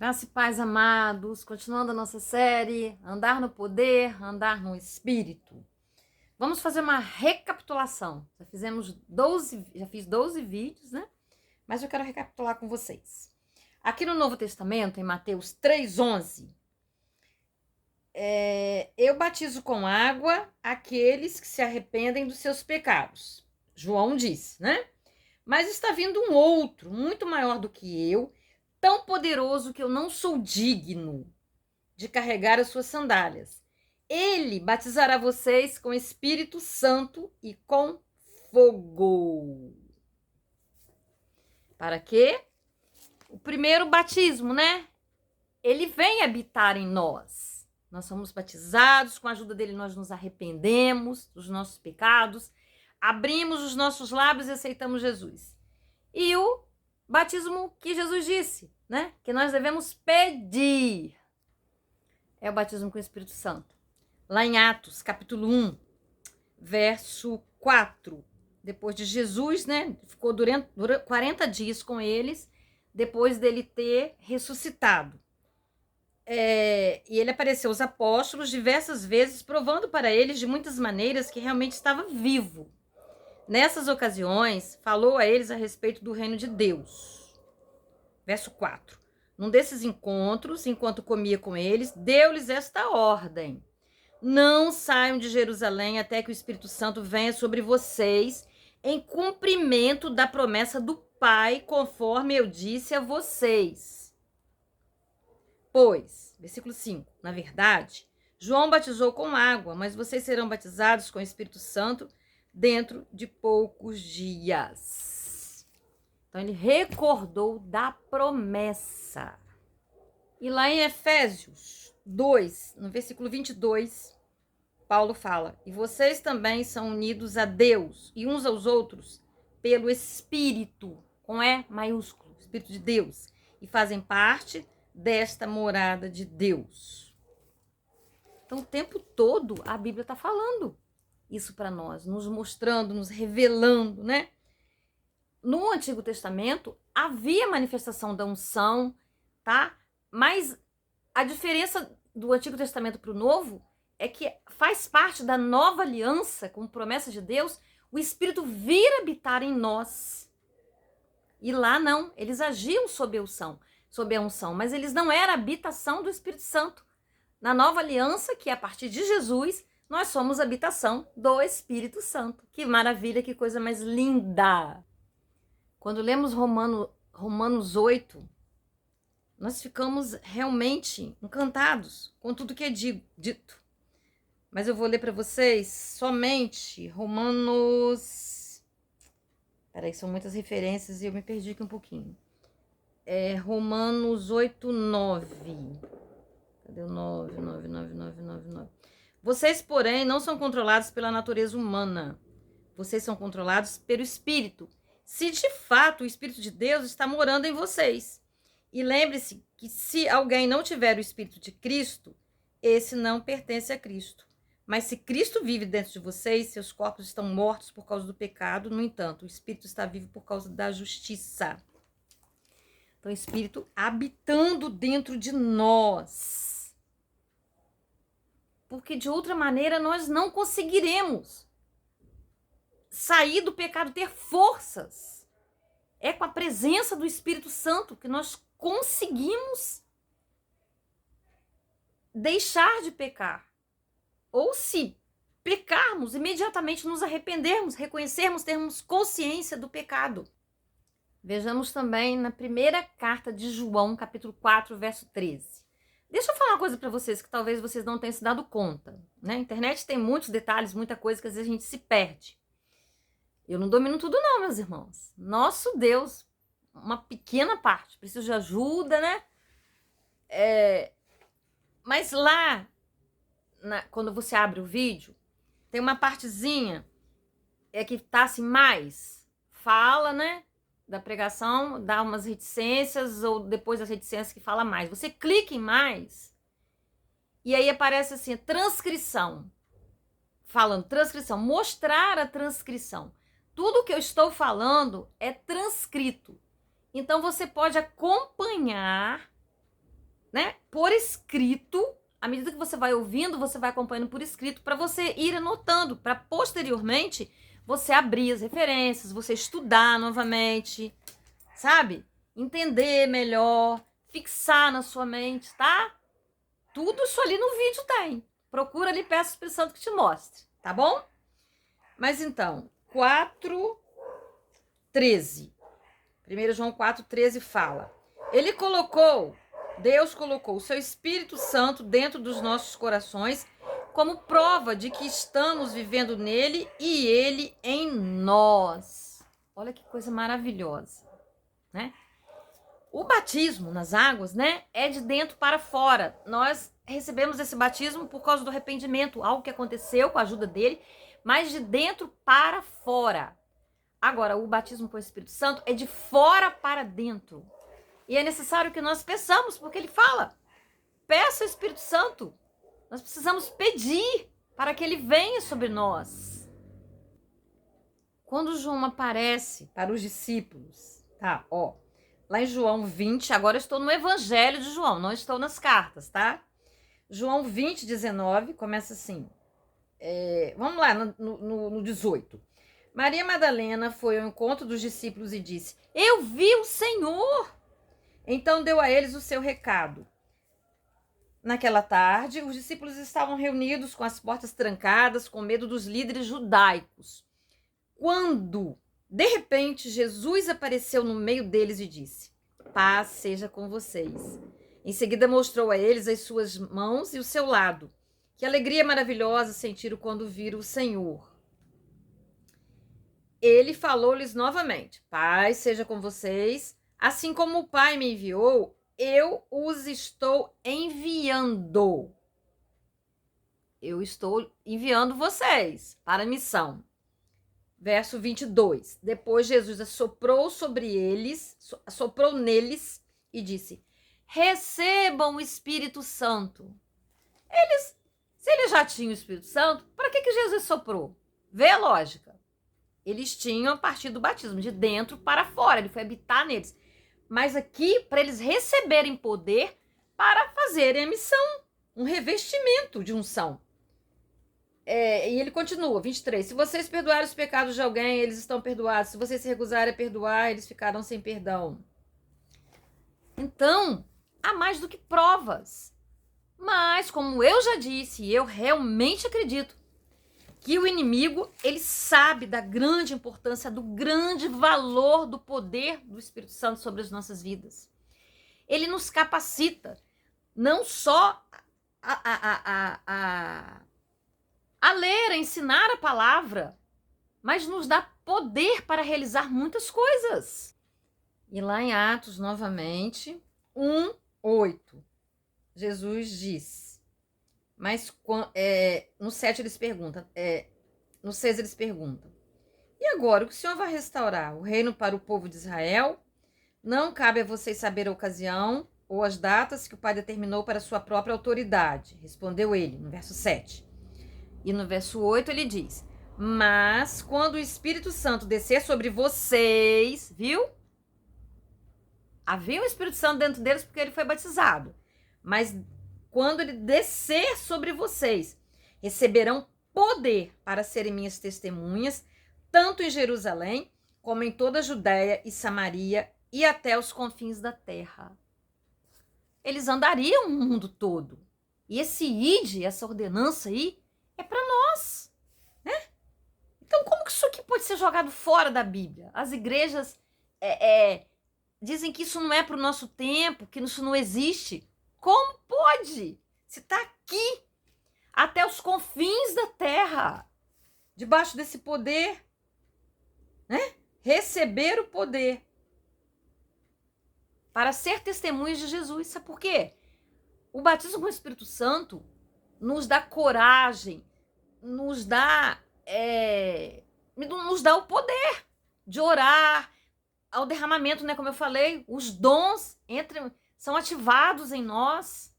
Graça e paz, amados, continuando a nossa série, andar no poder, andar no espírito. Vamos fazer uma recapitulação. Já fiz 12 vídeos, né? Mas eu quero recapitular com vocês. Aqui no Novo Testamento, em Mateus 3,11, eu batizo com água aqueles que se arrependem dos seus pecados. João disse, né? Mas está vindo um outro, muito maior do que eu, tão poderoso que eu não sou digno de carregar as suas sandálias. Ele batizará vocês com Espírito Santo e com fogo. Para quê? O primeiro batismo, né? Ele vem habitar em nós. Nós somos batizados, com a ajuda dele nós nos arrependemos dos nossos pecados, abrimos os nossos lábios e aceitamos Jesus. E o batismo que Jesus disse, né? Que nós devemos pedir. É o batismo com o Espírito Santo. Lá em Atos, capítulo 1, verso 4. Depois de Jesus, né? Ficou durante 40 dias com eles, depois dele ter ressuscitado. E ele apareceu aos apóstolos diversas vezes, provando para eles de muitas maneiras que realmente estava vivo. Nessas ocasiões, falou a eles a respeito do reino de Deus. Verso 4. Num desses encontros, enquanto comia com eles, deu-lhes esta ordem: não saiam de Jerusalém até que o Espírito Santo venha sobre vocês, em cumprimento da promessa do Pai, conforme eu disse a vocês. Pois, versículo 5, na verdade, João batizou com água, mas vocês serão batizados com o Espírito Santo dentro de poucos dias. Então, ele recordou da promessa. E lá em Efésios 2, no versículo 22, Paulo fala: e vocês também são unidos a Deus e uns aos outros pelo Espírito, com E maiúsculo, Espírito de Deus, e fazem parte desta morada de Deus. Então, o tempo todo, a Bíblia está falando isso para nós, nos mostrando, nos revelando, né? No Antigo Testamento, havia manifestação da unção, tá? Mas a diferença do Antigo Testamento para o Novo é que faz parte da nova aliança, com promessa de Deus, o Espírito vir habitar em nós. E lá não, eles agiam sob a unção, mas eles não eram a habitação do Espírito Santo. Na nova aliança, que é a partir de Jesus, nós somos habitação do Espírito Santo. Que maravilha, que coisa mais linda! Quando lemos Romanos 8, nós ficamos realmente encantados com tudo que é dito. Mas eu vou ler para vocês somente Romanos... Peraí, são muitas referências e eu me perdi aqui um pouquinho. Romanos 8, 9. Cadê o 9? Vocês, porém, não são controlados pela natureza humana. Vocês são controlados pelo Espírito. Se de fato o Espírito de Deus está morando em vocês. E lembre-se que se alguém não tiver o Espírito de Cristo, esse não pertence a Cristo. Mas se Cristo vive dentro de vocês, seus corpos estão mortos por causa do pecado. No entanto, o Espírito está vivo por causa da justiça. Então, o Espírito habitando dentro de nós. Porque de outra maneira nós não conseguiremos sair do pecado, ter forças. É com a presença do Espírito Santo que nós conseguimos deixar de pecar. Ou se pecarmos, imediatamente nos arrependermos, reconhecermos, termos consciência do pecado. Vejamos também na primeira carta de João, capítulo 4, verso 13. Deixa eu falar uma coisa para vocês que talvez vocês não tenham se dado conta, né? A internet tem muitos detalhes, muita coisa que às vezes a gente se perde. Eu não domino tudo não, meus irmãos. Nosso Deus, uma pequena parte. Preciso de ajuda, né? Mas lá, quando você abre o vídeo, tem uma partezinha que tá assim, mais. Fala, né? Da pregação, dá umas reticências, ou depois das reticências que fala mais. Você clica em mais, e aí aparece assim, transcrição. Falando transcrição, mostrar a transcrição. Tudo que eu estou falando é transcrito. Então, você pode acompanhar né, por escrito. À medida que você vai ouvindo, você vai acompanhando por escrito para você ir anotando, para posteriormente você abrir as referências, você estudar novamente, sabe? Entender melhor, fixar na sua mente, tá? Tudo isso ali no vídeo tem. Procura ali, peça o Espírito Santo que te mostre, tá bom? Mas então, 4:13. 1 João 4:13 fala: Deus colocou o seu Espírito Santo dentro dos nossos corações como prova de que estamos vivendo nele e ele em nós. Olha que coisa maravilhosa, né? O batismo nas águas, né, é de dentro para fora. Nós recebemos esse batismo por causa do arrependimento, algo que aconteceu com a ajuda dele, mas de dentro para fora. Agora, o batismo com o Espírito Santo é de fora para dentro. E é necessário que nós peçamos, porque ele fala: peça o Espírito Santo. Nós precisamos pedir para que ele venha sobre nós. Quando João aparece para os discípulos, tá? Ó, lá em João 20, agora eu estou no Evangelho de João, não estou nas cartas, tá? João 20:19, começa assim. Vamos lá, no 18. Maria Madalena foi ao encontro dos discípulos e disse: eu vi o Senhor. Então deu a eles o seu recado. Naquela tarde, os discípulos estavam reunidos com as portas trancadas, com medo dos líderes judaicos. Quando, de repente, Jesus apareceu no meio deles e disse: paz seja com vocês. Em seguida mostrou a eles as suas mãos e o seu lado. Que alegria maravilhosa sentiram quando viram o Senhor. Ele falou-lhes novamente: paz seja com vocês. Assim como o Pai me enviou, eu os estou enviando. Eu estou enviando vocês para a missão. Verso 22. Depois Jesus assoprou neles e disse: recebam o Espírito Santo. Se eles já tinham o Espírito Santo, para que Jesus soprou? Vê a lógica. Eles tinham a partir do batismo, de dentro para fora. Ele foi habitar neles. Mas aqui, para eles receberem poder para fazerem a missão, um revestimento de unção. E ele continua, 23. Se vocês perdoarem os pecados de alguém, eles estão perdoados. Se vocês se recusarem a perdoar, eles ficarão sem perdão. Então, há mais do que provas. Mas, como eu já disse, eu realmente acredito que o inimigo, ele sabe da grande importância, do grande valor do poder do Espírito Santo sobre as nossas vidas. Ele nos capacita não só a ler, a ensinar a palavra, mas nos dá poder para realizar muitas coisas. E lá em Atos, novamente, 1:8, Jesus diz... Mas no 7 eles perguntam, no 6 eles perguntam: e agora, o que o Senhor vai restaurar? O reino para o povo de Israel? Não cabe a vocês saber a ocasião ou as datas que o Pai determinou para a sua própria autoridade. Respondeu ele, no verso 7. E no verso 8 ele diz: mas quando o Espírito Santo descer sobre vocês, viu? Havia o Espírito Santo dentro deles porque ele foi batizado. Mas quando ele descer sobre vocês, receberão poder para serem minhas testemunhas, tanto em Jerusalém, como em toda a Judéia e Samaria e até os confins da terra. Eles andariam no mundo todo. E esse ide, essa ordenança aí, é para nós, né? Então, como que isso aqui pode ser jogado fora da Bíblia? As igrejas dizem que isso não é para o nosso tempo, que isso não existe. Como pode? Se está aqui, até os confins da terra, debaixo desse poder, né? Receber o poder para ser testemunhas de Jesus. Sabe por quê? O batismo com o Espírito Santo nos dá coragem, nos dá o poder de orar, ao derramamento, né? Como eu falei, os dons são ativados em nós.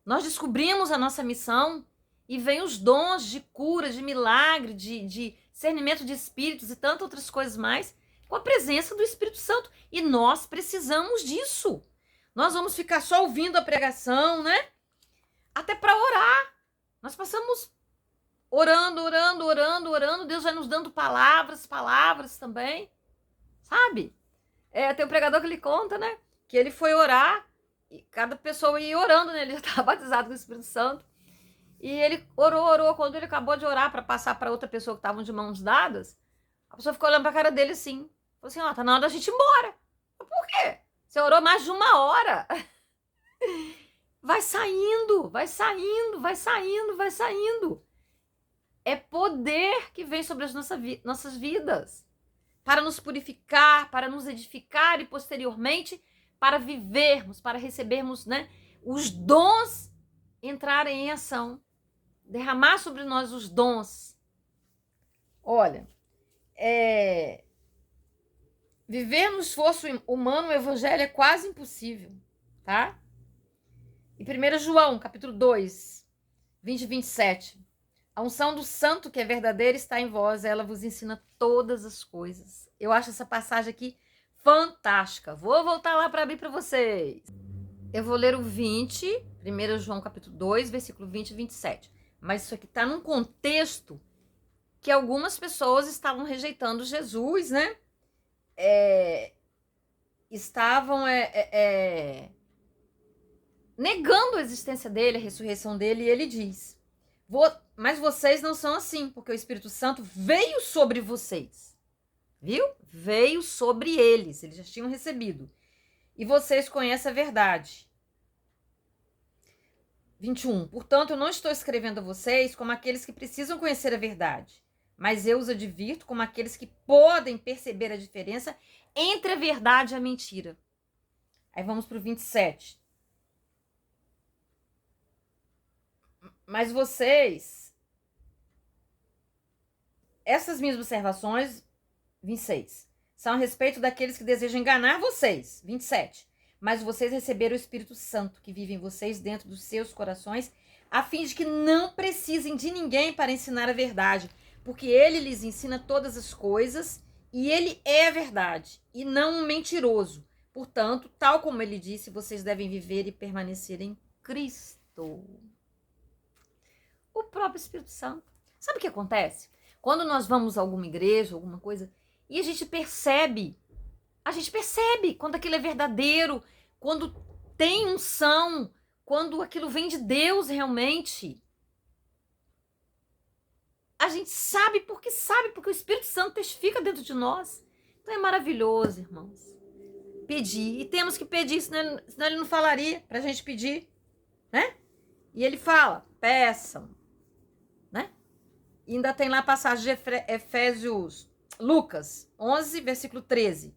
Nós descobrimos a nossa missão e vem os dons de cura, de milagre, de discernimento de espíritos e tantas outras coisas mais, com a presença do Espírito Santo. E nós precisamos disso. Nós vamos ficar só ouvindo a pregação, né? Até para orar. Nós passamos orando, Deus vai nos dando palavras também, sabe? Tem um pregador que ele conta, né? Que ele foi orar e cada pessoa ia orando, né? Ele já estava batizado com o Espírito Santo. E ele orou. Quando ele acabou de orar para passar para outra pessoa que estavam de mãos dadas, a pessoa ficou olhando para a cara dele assim. Falou assim, ó, tá na hora da gente ir embora. Por quê? Você orou mais de 1 hora. Vai saindo. É poder que vem sobre as nossas vidas. Para nos purificar, para nos edificar e posteriormente para vivermos, para recebermos, né, os dons entrarem em ação. Derramar sobre nós os dons. Olha, viver no esforço humano o evangelho é quase impossível, tá? Em 1 João, capítulo 2, 20 e 27. A unção do santo que é verdadeira está em vós, ela vos ensina todas as coisas. Eu acho essa passagem aqui fantástica. Vou voltar lá para abrir para vocês. Eu vou ler o 20, 1 João capítulo 2, versículo 20 e 27. Mas isso aqui está num contexto que algumas pessoas estavam rejeitando Jesus, né? Estavam negando a existência dele, a ressurreição dele, e ele diz, mas vocês não são assim, porque o Espírito Santo veio sobre vocês, viu? Veio sobre eles já tinham recebido, e vocês conhecem a verdade. 21. Portanto, eu não estou escrevendo a vocês como aqueles que precisam conhecer a verdade, mas eu os advirto como aqueles que podem perceber a diferença entre a verdade e a mentira. Aí vamos para o 27. Mas vocês, essas minhas observações, 26, são a respeito daqueles que desejam enganar vocês, 27. Mas vocês receberam o Espírito Santo que vive em vocês dentro dos seus corações, a fim de que não precisem de ninguém para ensinar a verdade, porque ele lhes ensina todas as coisas e ele é a verdade e não um mentiroso. Portanto, tal como ele disse, vocês devem viver e permanecer em Cristo. O próprio Espírito Santo. Sabe o que acontece? Quando nós vamos a alguma igreja, alguma coisa, e a gente percebe quando aquilo é verdadeiro, quando tem unção, quando aquilo vem de Deus realmente. A gente sabe porque o Espírito Santo testifica dentro de nós. Então é maravilhoso, irmãos. Pedir, e temos que pedir, senão ele não falaria pra gente pedir, né? E ele fala, peçam, né? E ainda tem lá a passagem de Efésios, Lucas 11, versículo 13.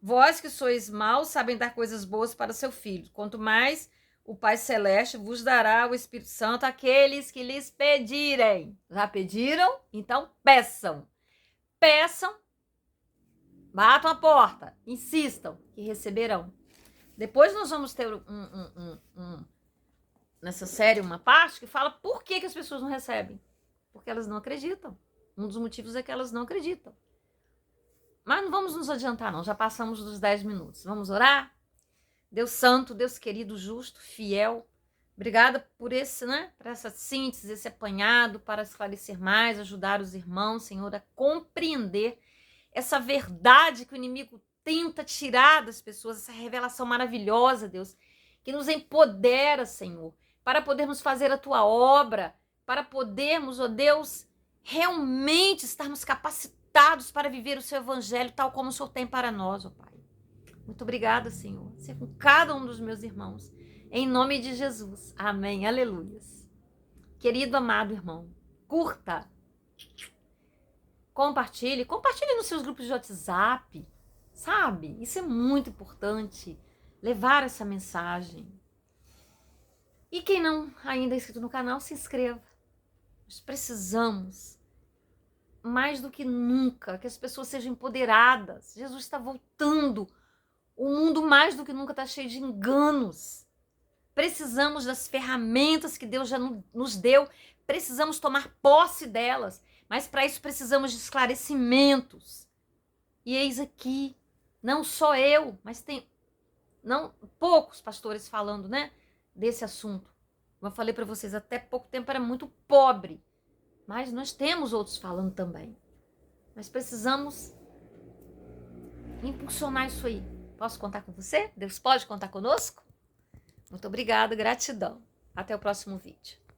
Vós que sois maus sabem dar coisas boas para seu filho. Quanto mais o Pai Celeste vos dará o Espírito Santo àqueles que lhes pedirem. Já pediram? Então peçam. Peçam, batam a porta, insistam que receberão. Depois nós vamos ter nessa série uma parte que fala por que as pessoas não recebem. Porque elas não acreditam. Um dos motivos é que elas não acreditam. Mas não vamos nos adiantar, não. Já passamos dos 10 minutos. Vamos orar? Deus santo, Deus querido, justo, fiel. Obrigada por por essa síntese, esse apanhado, para esclarecer mais, ajudar os irmãos, Senhor, a compreender essa verdade que o inimigo tenta tirar das pessoas, essa revelação maravilhosa, Deus, que nos empodera, Senhor, para podermos fazer a tua obra, para podermos, ó Deus, realmente estarmos capacitados para viver o seu evangelho tal como o Senhor tem para nós, ó Pai. Muito obrigada, Senhor. Seja com cada um dos meus irmãos. Em nome de Jesus. Amém. Aleluias. Querido, amado irmão, curta. Compartilhe nos seus grupos de WhatsApp. Sabe? Isso é muito importante. Levar essa mensagem. E quem não ainda é inscrito no canal, se inscreva. Nós precisamos, mais do que nunca, que as pessoas sejam empoderadas. Jesus está voltando. O mundo mais do que nunca está cheio de enganos. Precisamos das ferramentas que Deus já nos deu. Precisamos tomar posse delas. Mas para isso precisamos de esclarecimentos. E eis aqui, não só eu, mas tem não poucos pastores falando, né, desse assunto. Como eu falei para vocês, até pouco tempo era muito pobre, mas nós temos outros falando também. Nós precisamos impulsionar isso aí. Posso contar com você? Deus pode contar conosco? Muito obrigada, gratidão. Até o próximo vídeo.